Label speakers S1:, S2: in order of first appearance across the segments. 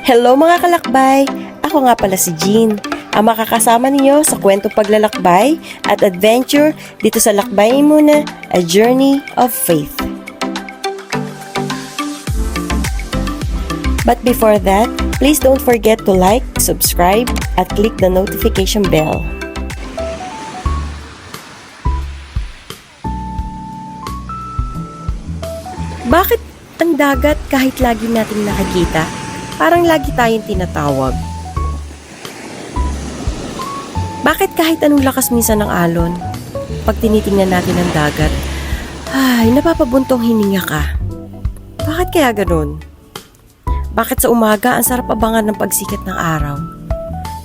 S1: Hello mga kalakbay! Ako nga pala si Jean, ang makakasama ninyo sa kwento paglalakbay at adventure dito sa Lakbayin Muna, A Journey of Faith. But before that, please don't forget to like, subscribe, at click the notification bell. Bakit ang dagat kahit lagi nating nakikita? Parang lagi tayong tinatawag. Bakit kahit anong lakas minsan ng alon, pag tinitingnan natin ang dagat, ay, napapabuntong hininga ka. Bakit kaya ganun? Bakit sa umaga ang sarap abangan ng pagsikat ng araw?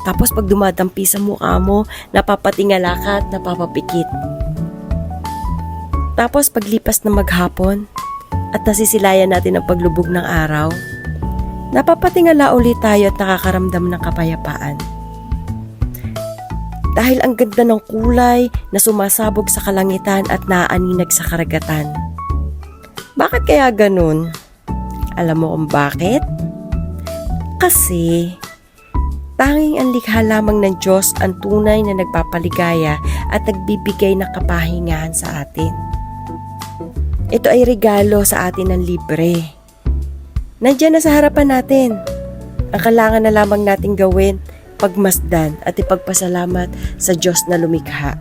S1: Tapos pag dumadampi sa mukha mo, napapatingala ka at napapapikit. Tapos paglipas ng maghapon at nasisilayan natin ang paglubog ng araw, napapatingala ulit tayo at nakakaramdam ng kapayapaan. Dahil ang ganda ng kulay na sumasabog sa kalangitan at naaaninag sa karagatan. Bakit kaya ganun? Alam mo kung bakit? Kasi tanging ang likha lamang ng Diyos ang tunay na nagpapaligaya at nagbibigay ng kapahingahan sa atin. Ito ay regalo sa atin ng libre. Nandiyan na sa harapan natin. Ang kailangan na lamang nating gawin, pagmasdan at ipagpasalamat sa Diyos na lumikha.